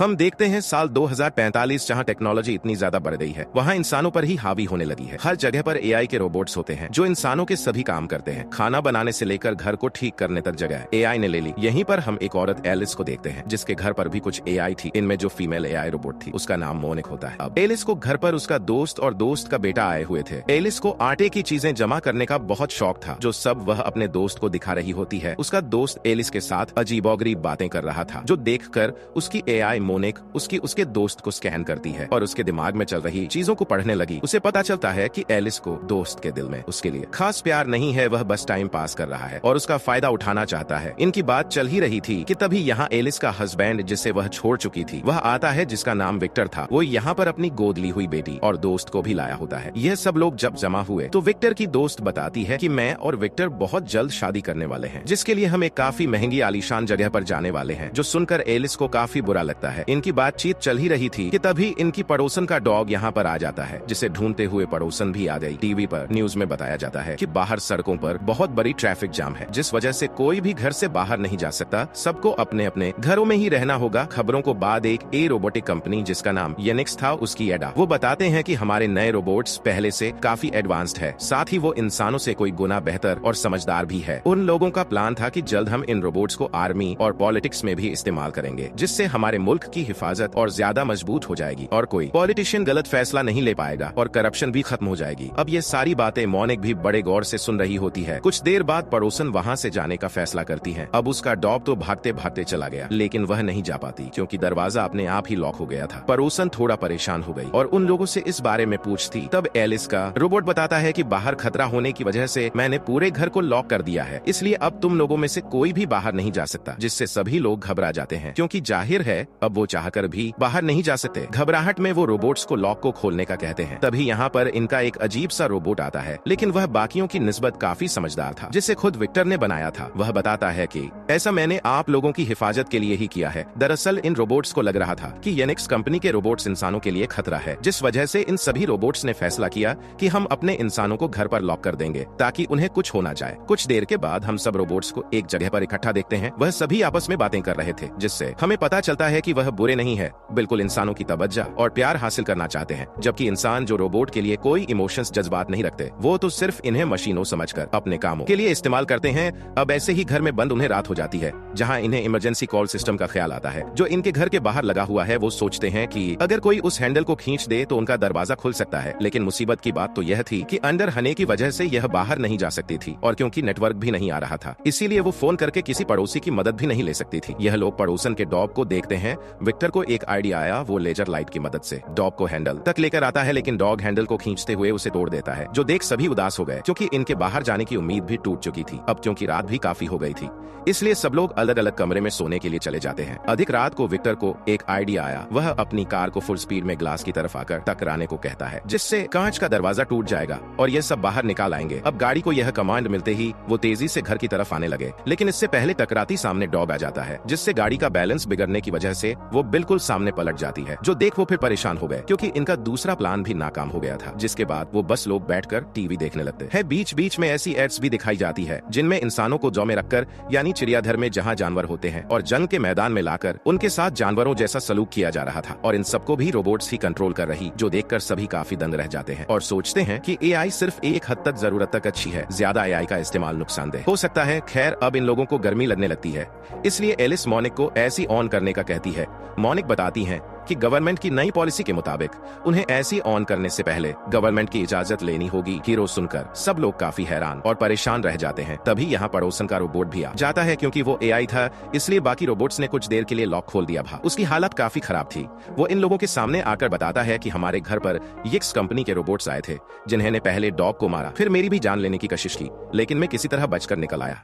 हम देखते हैं साल 2045 जहां टेक्नोलॉजी इतनी ज्यादा बढ़ गई है वहां इंसानों पर ही हावी होने लगी है। हर जगह पर एआई के रोबोट्स होते हैं जो इंसानों के सभी काम करते हैं। खाना बनाने से लेकर घर को ठीक करने तक जगह एआई ने ले ली। यहीं पर हम एक औरत एलिस को देखते हैं जिसके घर पर भी कुछ एआई थी। इनमें जो फीमेल एआई रोबोट थी उसका नाम मोनिक होता है। अब एलिस को घर पर उसका दोस्त और दोस्त का बेटा आए हुए थे। एलिस को आटे की चीजें जमा करने का बहुत शौक था जो सब वह अपने दोस्त को दिखा रही होती है। उसका दोस्त एलिस के साथ अजीबोगरीब बातें कर रहा था जो देखकर उसकी एआई मोनिक उसके दोस्त को स्कैन करती है और उसके दिमाग में चल रही चीजों को पढ़ने लगी। उसे पता चलता है कि एलिस को दोस्त के दिल में उसके लिए खास प्यार नहीं है, वह बस टाइम पास कर रहा है और उसका फायदा उठाना चाहता है। इनकी बात चल ही रही थी कि तभी यहाँ एलिस का हस्बैंड जिसे वह छोड़ चुकी थी वह आता है, जिसका नाम विक्टर था। वो यहाँ पर अपनी गोद ली हुई बेटी और दोस्त को भी लाया होता है। यह सब लोग जब जमा हुए तो विक्टर की दोस्त बताती है कि मैं और विक्टर बहुत जल्द शादी करने वाले हैं, जिसके लिए हम एक काफी महंगी आलीशान जगह पर जाने वाले हैं। जो सुनकर एलिस को काफी बुरा लगता है। इनकी बातचीत चल ही रही थी कि तभी इनकी पड़ोसन का डॉग यहाँ पर आ जाता है, जिसे ढूंढते हुए पड़ोसन भी आ गई। टीवी पर न्यूज में बताया जाता है कि बाहर सड़कों पर बहुत बड़ी ट्रैफिक जाम है, जिस वजह से कोई भी घर से बाहर नहीं जा सकता। सबको अपने अपने घरों में ही रहना होगा। खबरों को बाद एक रोबोटिक कंपनी जिसका नाम येनिक्स था उसकी एडा वो बताते हैं कि हमारे नए रोबोट्स पहले से काफी एडवांस्ड है, साथ ही वो इंसानों से कोई गुना बेहतर और समझदार भी है। उन लोगों का प्लान था कि जल्द हम इन रोबोट्स को आर्मी और पॉलिटिक्स में भी इस्तेमाल करेंगे, जिससे हमारे मुल्क की हिफाजत और ज्यादा मजबूत हो जाएगी और कोई पॉलिटिशियन गलत फैसला नहीं ले पाएगा और करप्शन भी खत्म हो जाएगी। अब ये सारी बातें मोनिक भी बड़े गौर से सुन रही होती है। कुछ देर बाद पड़ोसन वहाँ से जाने का फैसला करती है। अब उसका डॉग तो भागते भागते चला गया, लेकिन वह नहीं जा पाती क्योंकि दरवाजा अपने आप ही लॉक हो गया था। पड़ोसन थोड़ा परेशान हो गई और उन लोगों से इस बारे में पूछती। तब एलिस का रोबोट बताता है कि बाहर खतरा होने की वजह से मैंने पूरे घर को लॉक कर दिया है, इसलिए अब तुम लोगों में से कोई भी बाहर नहीं जा सकता, जिससे सभी लोग घबरा जाते हैं क्योंकि जाहिर है अब वो चाहकर भी बाहर नहीं जा सकते। घबराहट में वो रोबोट्स को लॉक को खोलने का कहते हैं। तभी यहाँ पर इनका एक अजीब सा रोबोट आता है, लेकिन वह बाकियों की निस्बत काफी समझदार था, जिसे खुद विक्टर ने बनाया था। वह बताता है कि ऐसा मैंने आप लोगों की हिफाजत के लिए ही किया है। दरअसल इन रोबोट्स को लग रहा था कि येनिक्स कंपनी के रोबोट्स इंसानों के लिए खतरा है, जिस वजह से इन सभी रोबोट्स ने फैसला किया कि हम अपने इंसानों को घर पर लॉक कर देंगे ताकि उन्हें कुछ हो ना जाए। कुछ देर के बाद हम सब रोबोट्स को एक जगह पर इकट्ठा देखते हैं। वह सभी आपस में बातें कर रहे थे, जिससे हमें पता चलता है कि वह बुरे नहीं है, बिल्कुल इंसानों की तवज्जो और प्यार हासिल करना चाहते हैं। जबकि इंसान जो रोबोट के लिए कोई इमोशंस जज्बात नहीं रखते, वो तो सिर्फ इन्हें मशीनों समझकर अपने कामों के लिए इस्तेमाल करते हैं। अब ऐसे ही घर में बंद उन्हें रात हो जाती है, जहां इन्हें इमरजेंसी कॉल सिस्टम का ख्याल आता है जो इनके घर के बाहर लगा हुआ है। वो सोचते हैं कि अगर कोई उस हैंडल को खींच दे तो उनका दरवाजा खुल सकता है, लेकिन मुसीबत की बात तो यह थी कि अंदर होने की वजह से यह बाहर नहीं जा सकती थी और क्योंकि नेटवर्क भी नहीं आ रहा था, इसीलिए वो फोन करके किसी पड़ोसी की मदद भी नहीं ले सकती थी। यह लोग पड़ोसन के डॉग को देखते हैं। विक्टर को एक आइडिया आया। वो लेजर लाइट की मदद से डॉग को हैंडल तक लेकर आता है, लेकिन डॉग हैंडल को खींचते हुए उसे तोड़ देता है, जो देख सभी उदास हो गए क्योंकि इनके बाहर जाने की उम्मीद भी टूट चुकी थी। अब क्योंकि रात भी काफी हो गई थी, इसलिए सब लोग अलग अलग कमरे में सोने के लिए चले जाते हैं। अधिक रात को विक्टर को एक आइडिया आया। वह अपनी कार को फुल स्पीड में ग्लास की तरफ आकर टकराने को कहता है, जिससे कांच का दरवाजा टूट जाएगा और ये सब बाहर निकाल आएंगे। अब गाड़ी को यह कमांड मिलते ही वो तेजी से घर की तरफ आने लगे, लेकिन इससे पहले टकराती सामने डॉग आ जाता है, जिससे गाड़ी का बैलेंस बिगड़ने की वजह से वो बिल्कुल सामने पलट जाती है। जो देख वो फिर परेशान हो गए क्योंकि इनका दूसरा प्लान भी नाकाम हो गया था। जिसके बाद वो बस लोग बैठकर टीवी देखने लगते हैं। बीच बीच में ऐसी एड्स भी दिखाई जाती है जिनमें इंसानों को जौ में रखकर, यानी चिड़ियाघर में जहां जानवर होते हैं, और जंग के मैदान में लाकर उनके साथ जानवरों जैसा सलूक किया जा रहा था और इन सबको भी रोबोट्स ही कंट्रोल कर रही, जो देखकर सभी काफी दंग रह जाते हैं और सोचते हैं कि एआई सिर्फ एक हद तक जरूरत तक अच्छी है, ज्यादा एआई का इस्तेमाल नुकसानदेह हो सकता है। खैर अब इन लोगों को गर्मी लगने लगती है, इसलिए एलिस मोनिक को ऐसी ऑन करने का कहती है। मोनिक बताती है कि गवर्नमेंट की नई पॉलिसी के मुताबिक उन्हें ऐसी ऑन करने से पहले गवर्नमेंट की इजाजत लेनी होगी। हीरो सुनकर सब लोग काफी हैरान और परेशान रह जाते हैं। तभी यहाँ पड़ोसन का रोबोट भी आ जाता है। क्योंकि वो एआई था, इसलिए बाकी रोबोट्स ने कुछ देर के लिए लॉक खोल दिया था। उसकी हालत काफी खराब थी। वो इन लोगों के सामने आकर बताता है कि हमारे घर पर येनिक्स कंपनी के रोबोट्स आए थे, जिन्होंने पहले डॉग को मारा, फिर मेरी भी जान लेने की कोशिश की, लेकिन मैं किसी तरह बचकर निकल आया।